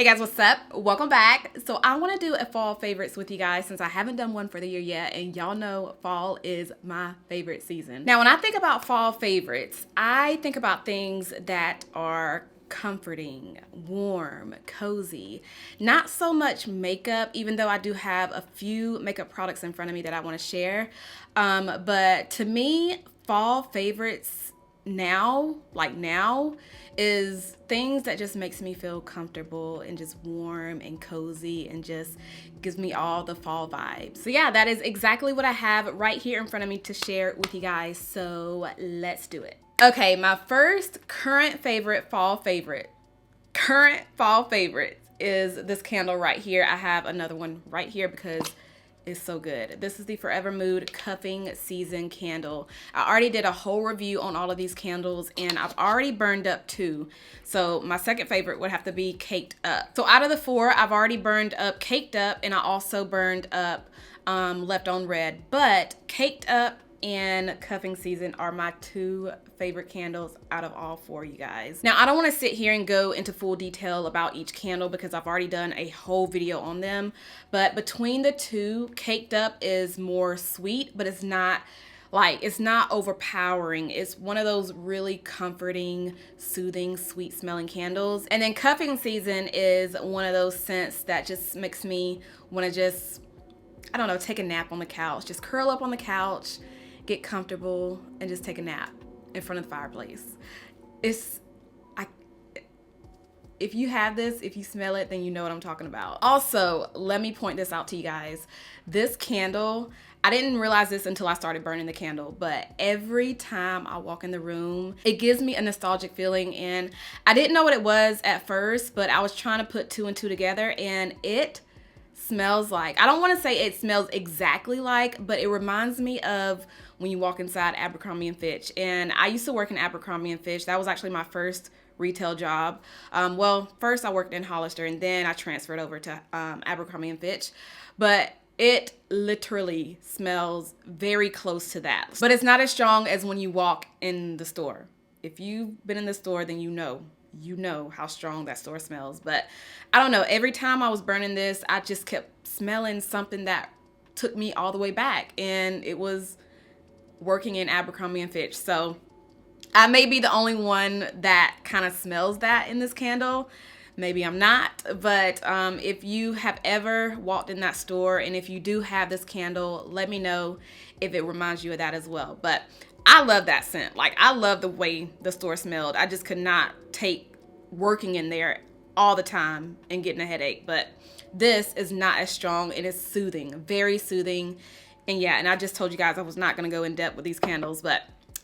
Hey guys, what's up? Welcome back. So I want to do a fall favorites with you guys since I haven't done one for the year yet, and y'all know fall is my favorite season. Now when I think about fall favorites, I think about things that are comforting, warm, cozy, not so much makeup, even though I do have a few makeup products in front of me that I want to share. But to me, fall favorites now is things that just makes me feel comfortable and just warm and cozy and just gives me all the fall vibes. So yeah, that is exactly what I have right here in front of me to share with you guys. So let's do it. Okay, my first current fall favorite is this candle right here. I have another one right here because it's so good. This is the Forvrmood Cuffing Season candle. I already did a whole review on all of these candles and I've already burned up 2. So my second favorite would have to be Caked Up. So out of the 4, I've already burned up Caked Up and I also burned up Left on Red. But Caked Up and Cuffing Season are my 2 favorite candles out of all 4, you guys. Now I don't want to sit here and go into full detail about each candle because I've already done a whole video on them, but between the 2, Caked Up is more sweet, but it's not overpowering. It's one of those really comforting, soothing, sweet smelling candles. And then Cuffing Season is one of those scents that just makes me want to just, I don't know, take a nap on the couch, just curl up on the couch, get comfortable, and just take a nap in front of the fireplace. If you have this, if you smell it, then you know what I'm talking about. Also, let me point this out to you guys. This candle, I didn't realize this until I started burning the candle, but every time I walk in the room, it gives me a nostalgic feeling, and I didn't know what it was at first, but I was trying to put 2 and 2 together, and it smells like, I don't want to say it smells exactly like, but it reminds me of when you walk inside Abercrombie & Fitch. And I used to work in Abercrombie & Fitch. That was actually my first retail job. Well, first I worked in Hollister and then I transferred over to Abercrombie & Fitch. But it literally smells very close to that. But it's not as strong as when you walk in the store. If you've been in the store, then you know how strong that store smells. But I don't know, every time I was burning this, I just kept smelling something that took me all the way back, and it was working in Abercrombie & Fitch. So I may be the only one that kind of smells that in this candle. Maybe I'm not, but if you have ever walked in that store and if you do have this candle, let me know if it reminds you of that as well. But I love that scent. Like, I love the way the store smelled. I just could not take working in there all the time and getting a headache. But this is not as strong. It is soothing, very soothing. And yeah, and I just told you guys I was not going to go in depth with these candles, but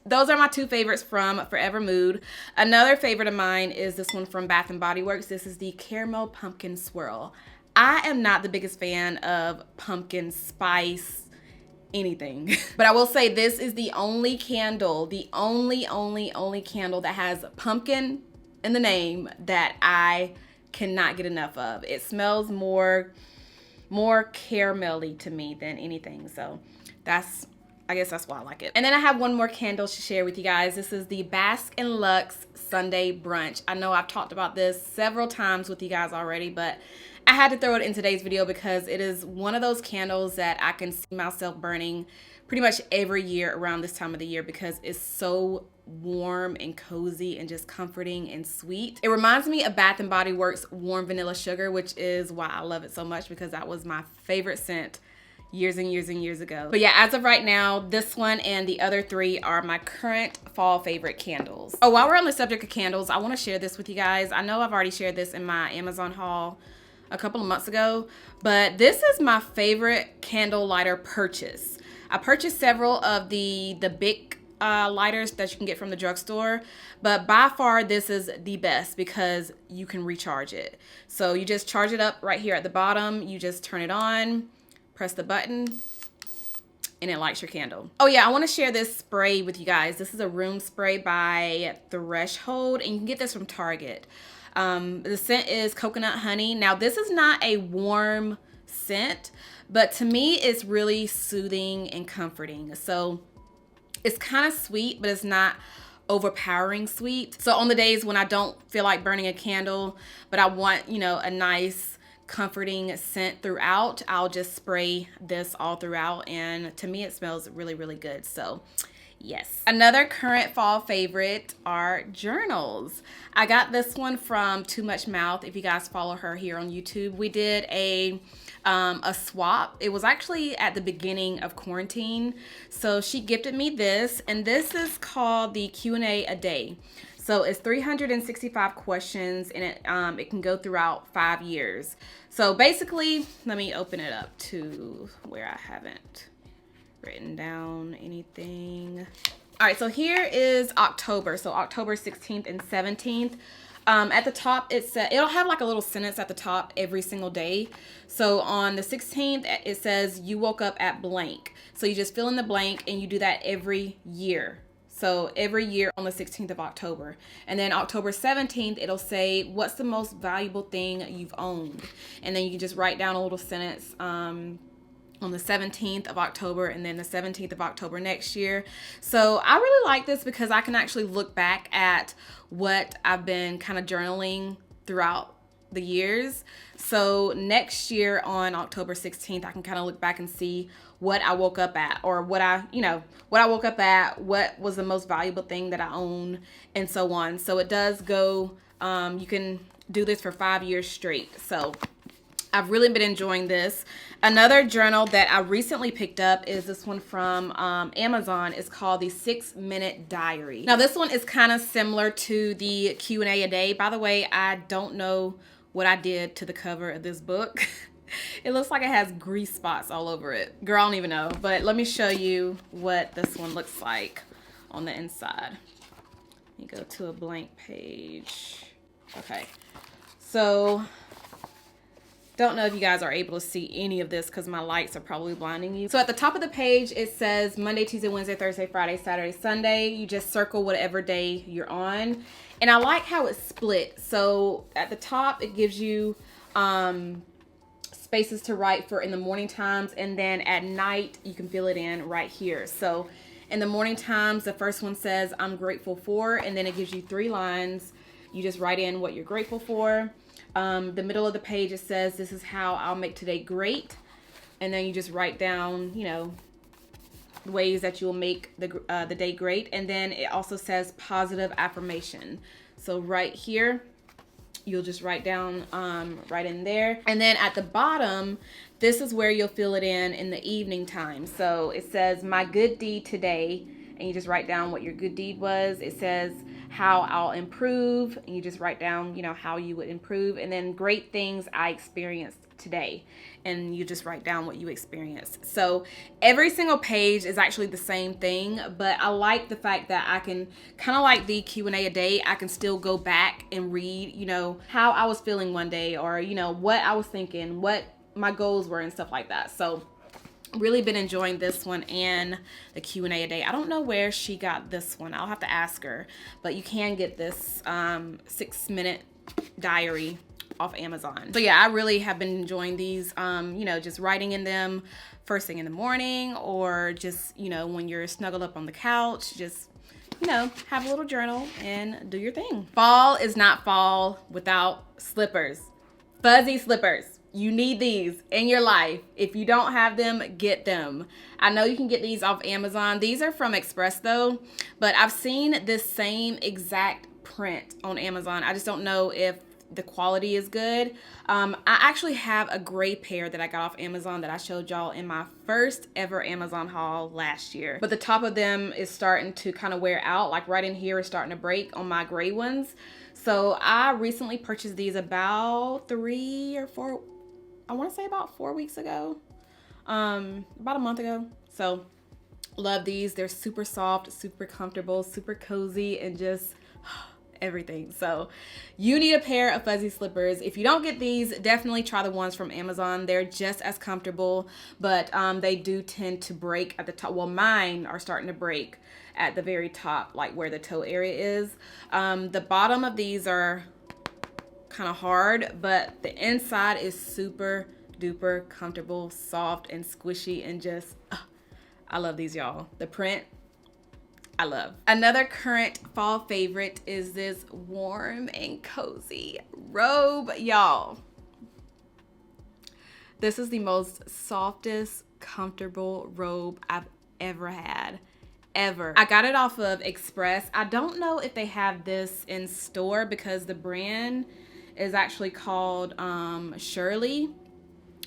those are my 2 favorites from Forvrmood. Another favorite of mine is this one from Bath & Body Works. This is the Caramel Pumpkin Swirl. I am not the biggest fan of pumpkin spice anything. But I will say this is the only candle, the only candle that has pumpkin in the name that I cannot get enough of. It smells more caramelly to me than anything. So I guess that's why I like it. And then I have one more candle to share with you guys. This is the Bask and Luxe Sunday Brunch. I know I've talked about this several times with you guys already, but I had to throw it in today's video because it is one of those candles that I can see myself burning pretty much every year around this time of the year because it's so warm and cozy and just comforting and sweet. It reminds me of Bath & Body Works Warm Vanilla Sugar, which is why I love it so much because that was my favorite scent years and years ago. But yeah, as of right now, this one and the other 3 are my current fall favorite candles. Oh, while we're on the subject of candles, I want to share this with you guys. I know I've already shared this in my Amazon haul a couple of months ago, but this is my favorite candle lighter purchase. I purchased several of the big lighters that you can get from the drugstore, but by far this is the best because you can recharge it. So you just charge it up right here at the bottom, you just turn it on, press the button, and it lights your candle. Oh yeah, I want to share this spray with you guys. This is a room spray by Threshold, and you can get this from Target. The scent is coconut honey. Now this is not a warm scent, but to me it's really soothing and comforting. So it's kind of sweet, but it's not overpowering sweet. So on the days when I don't feel like burning a candle, but I want, you know, a nice comforting scent throughout, I'll just spray this all throughout, and to me it smells really, really good. So yes. Another current fall favorite are journals. I got this one from Too Much Mouth. If you guys follow her here on YouTube, we did a swap. It was actually at the beginning of quarantine. So she gifted me this, and this is called the Q&A a day. So it's 365 questions, and it can go throughout 5 years. So basically, let me open it up to where I haven't written down anything. All right, so here is October. So October 16th and 17th. At the top, it'll have like a little sentence at the top every single day. So on the 16th, it says you woke up at blank. So you just fill in the blank, and you do that every year. So every year on the 16th of October. And then October 17th, it'll say, what's the most valuable thing you've owned? And then you can just write down a little sentence on the 17th of October, and then the 17th of October next year. So I really like this because I can actually look back at what I've been kind of journaling throughout the years. So next year on October 16th, I can kind of look back and see what I woke up at, or what I woke up at, what was the most valuable thing that I own, and so on. So it does go, you can do this for 5 years straight. So I've really been enjoying this. Another journal that I recently picked up is this one from Amazon. It's called the 6-Minute Diary. Now this one is kind of similar to the Q&A a day. By the way, I don't know what I did to the cover of this book. It looks like it has grease spots all over it. Girl, I don't even know. But let me show you what this one looks like on the inside. Let me go to a blank page. Okay. So don't know if you guys are able to see any of this because my lights are probably blinding you. So at the top of the page, it says Monday, Tuesday, Wednesday, Thursday, Friday, Saturday, Sunday. You just circle whatever day you're on. And I like how it's split. So at the top, it gives you spaces to write for in the morning times, and then at night you can fill it in right here. So in the morning times, the first one says I'm grateful for, and then it gives you 3 lines. You just write in what you're grateful for. The middle of the page, it says this is how I'll make today great, and then you just write down, you know, ways that you'll make the day great. And then it also says positive affirmation. So right here, you'll just write down right in there. And then at the bottom, this is where you'll fill it in the evening time. So it says my good deed today, and you just write down what your good deed was. It says how I'll improve, and you just write down, you know, how you would improve. And then great things I experienced today, and you just write down what you experienced. So every single page is actually the same thing, but I like the fact that I can, kind of like the Q&A a day, I can still go back and read, you know, how I was feeling one day, or, you know, what I was thinking, what my goals were, and stuff like that. So really been enjoying this one and the Q&A a day. I don't know where she got this one. I'll have to ask her, but you can get this 6-minute diary off Amazon. So yeah, I really have been enjoying these, you know, just writing in them first thing in the morning, or just, you know, when you're snuggled up on the couch, just, you know, have a little journal and do your thing. Fall is not fall without slippers. Fuzzy slippers. You need these in your life. If you don't have them, get them. I know you can get these off Amazon. These are from Express though, but I've seen this same exact print on Amazon. I just don't know if the quality is good. I actually have a gray pair that I got off Amazon that I showed y'all in my first ever Amazon haul last year. But the top of them is starting to kind of wear out. Like right in here is starting to break on my gray ones. So I recently purchased these about 3 or 4, I want to say about 4 weeks ago, about a month ago. So love these. They're super soft, super comfortable, super cozy, and just everything. So you need a pair of fuzzy slippers. If you don't get these, definitely try the ones from Amazon. They're just as comfortable, but they do tend to break at the top. Well, mine are starting to break at the very top, like where the toe area is. The bottom of these are kind of hard, but the inside is super duper comfortable, soft and squishy, and just I love these, y'all. The print, I love. Another current fall favorite is this warm and cozy robe, y'all. This is the most softest, comfortable robe I've ever had. Ever. I got it off of Express. I don't know if they have this in store because the brand is actually called Shirley,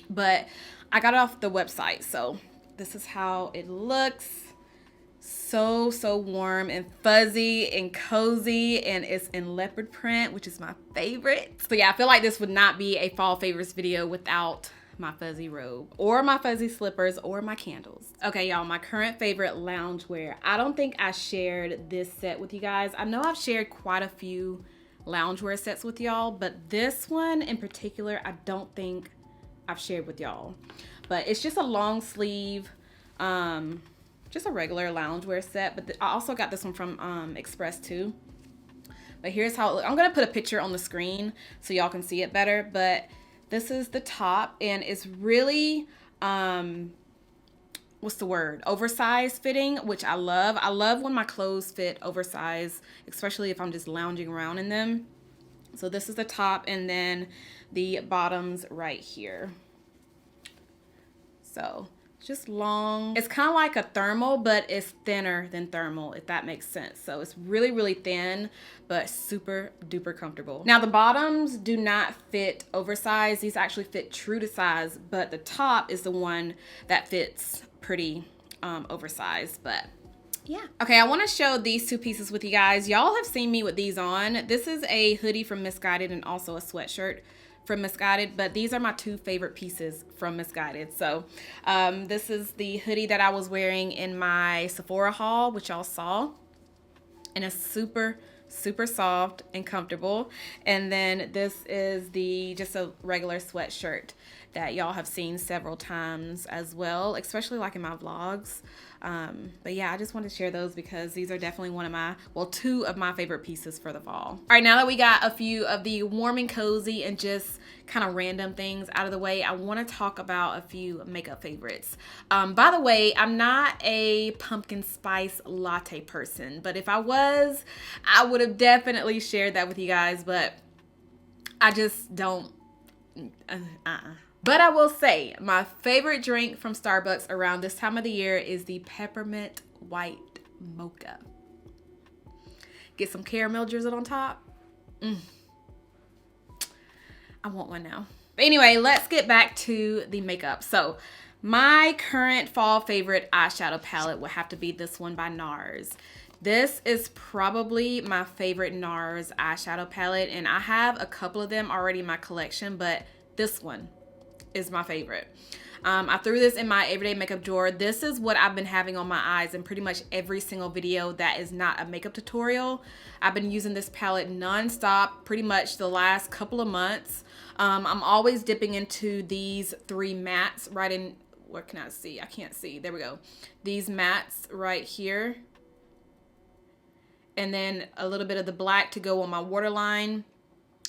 but I got it off the website. So this is how it looks. So warm and fuzzy and cozy, and it's in leopard print, which is my favorite. So yeah, I feel like this would not be a fall favorites video without my fuzzy robe or my fuzzy slippers or my candles. Okay, y'all, my current favorite loungewear. I don't think I shared this set with you guys. I know I've shared quite a few loungewear sets with y'all, but this one in particular, I don't think I've shared with y'all. But it's just a long sleeve, just a regular loungewear set. But I also got this one from Express too. But here's how it looks. I'm gonna put a picture on the screen so y'all can see it better. But this is the top, and it's really, what's the word? Oversized fitting, which I love. I love when my clothes fit oversized, especially if I'm just lounging around in them. So this is the top, and then the bottoms right here. So just long. It's kind of like a thermal, but it's thinner than thermal, if that makes sense. So it's really thin, but super duper comfortable. Now the bottoms do not fit oversized. These actually fit true to size, but the top is the one that fits pretty oversized, but yeah. Okay, I want to show these two pieces with you guys. Y'all have seen me with these on. This is a hoodie from Missguided and also a sweatshirt from Missguided, but these are my two favorite pieces from Missguided. So this is the hoodie that I was wearing in my Sephora haul, which y'all saw, and it's super soft and comfortable. And then this is just a regular sweatshirt that y'all have seen several times as well, especially like in my vlogs. But yeah, I just wanted to share those because these are definitely two of my favorite pieces for the fall. All right, now that we got a few of the warm and cozy and just kind of random things out of the way, I want to talk about a few makeup favorites. By the way, I'm not a pumpkin spice latte person, but if I was, I would have definitely shared that with you guys, but I just don't. But I will say, my favorite drink from Starbucks around this time of the year is the peppermint white mocha. Get some caramel drizzled on top. I want one now. But anyway, let's get back to the makeup. So my current fall favorite eyeshadow palette would have to be this one by NARS. This is probably my favorite NARS eyeshadow palette, and I have a couple of them already in my collection, but this one is my favorite. I threw this in my everyday makeup drawer. This is what I've been having on my eyes in pretty much every single video that is not a makeup tutorial. I've been using this palette non-stop pretty much the last couple of months. I'm always dipping into these three mattes right in, what can I see? I can't see. There we go. These mattes right here. And then a little bit of the black to go on my waterline.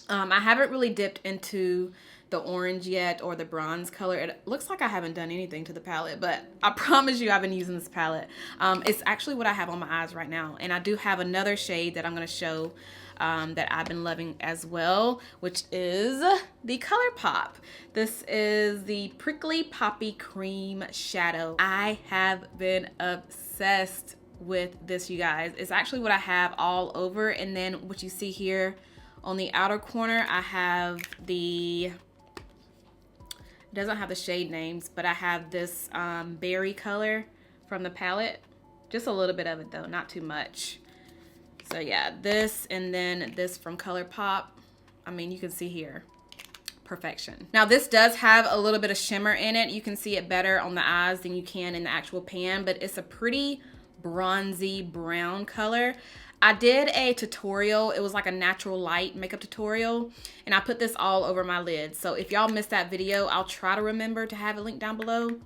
I haven't really dipped into the orange yet or the bronze color. It looks like I haven't done anything to the palette, but I promise you I've been using this palette. It's actually what I have on my eyes right now, and I do have another shade that I'm going to show that I've been loving as well, which is the Colourpop. This is the Prickly Poppy Cream Shadow. I have been obsessed with this, you guys. It's actually what I have all over, and then what you see here on the outer corner, I have it doesn't have the shade names, but I have this berry color from the palette. Just a little bit of it though, not too much. So yeah, this and then this from Colourpop. I mean, you can see here, perfection. Now this does have a little bit of shimmer in it. You can see it better on the eyes than you can in the actual pan, but it's a pretty bronzy brown color. I did a tutorial. It was like a natural light makeup tutorial, and I put this all over my lids. So if y'all missed that video, I'll try to remember to have it linked down below.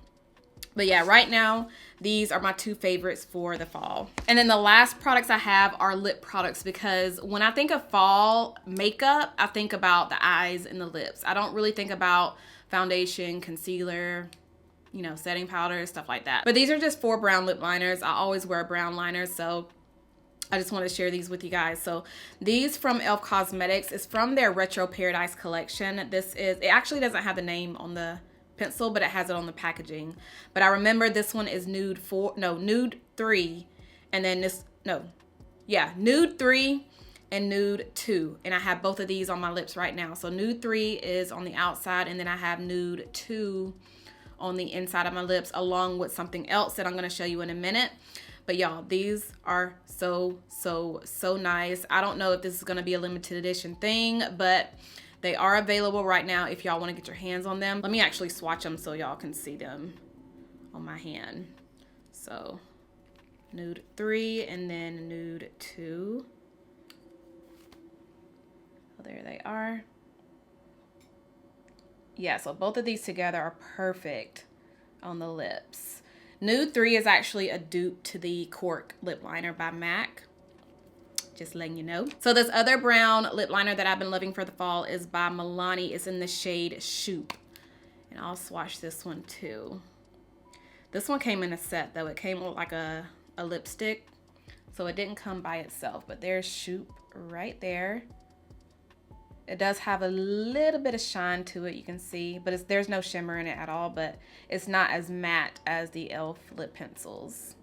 But yeah, right now, these are my two favorites for the fall. And then the last products I have are lip products, because when I think of fall makeup, I think about the eyes and the lips. I don't really think about foundation, concealer, you know, setting powder, stuff like that. But these are just 4 brown lip liners. I always wear brown liners, so I just want to share these with you guys. So these from e.l.f. Cosmetics is from their Retro Paradise collection. It actually doesn't have the name on the pencil, but it has it on the packaging. But I remember this one is nude 3, and then nude 3 and nude 2, and I have both of these on my lips right now. So nude 3 is on the outside, and then I have nude 2 on the inside of my lips, along with something else that I'm going to show you in a minute. But y'all, these are so nice. I don't know if this is going to be a limited edition thing, but they are available right now if y'all want to get your hands on them. Let me actually swatch them so y'all can see them on my hand. So nude 3 and then nude 2. Oh, there they are. Yeah, so both of these together are perfect on the lips. Nude 3 is actually a dupe to the Cork lip liner by MAC. Just letting you know. So this other brown lip liner that I've been loving for the fall is by Milani. It's in the shade Shoop. And I'll swatch this one too. This one came in a set though. It came with like a lipstick. So it didn't come by itself. But there's Shoop right there. It does have a little bit of shine to it, you can see, but there's no shimmer in it at all, but it's not as matte as the e.l.f. lip pencils.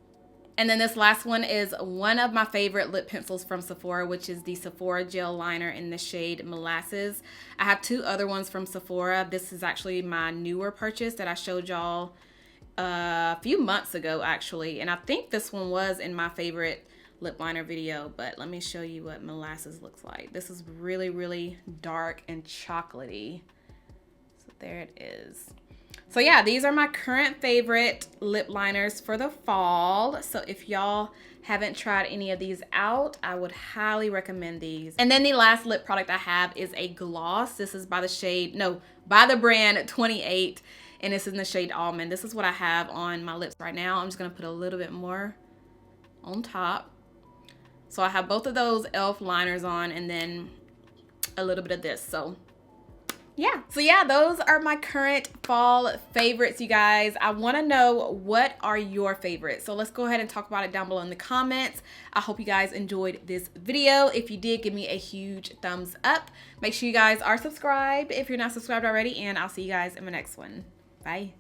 And then this last one is one of my favorite lip pencils from Sephora, which is the Sephora Gel Liner in the shade Molases. I have 2 other ones from Sephora. This is actually my newer purchase that I showed y'all a few months ago, actually. And I think this one was in my favorite lip liner video, but let me show you what Molases looks like. This is really dark and chocolatey. So there it is. So yeah, these are my current favorite lip liners for the fall. So if y'all haven't tried any of these out, I would highly recommend these. And then the last lip product I have is a gloss. This is by the brand 28, and it's in the shade Almond. This is what I have on my lips right now. I'm just gonna put a little bit more on top. So I have both of those e.l.f. liners on, and then a little bit of this. So yeah, those are my current fall favorites, you guys. I want to know, what are your favorites? So let's go ahead and talk about it down below in the comments. I hope you guys enjoyed this video. If you did, give me a huge thumbs up. Make sure you guys are subscribed if you're not subscribed already, and I'll see you guys in my next one. Bye.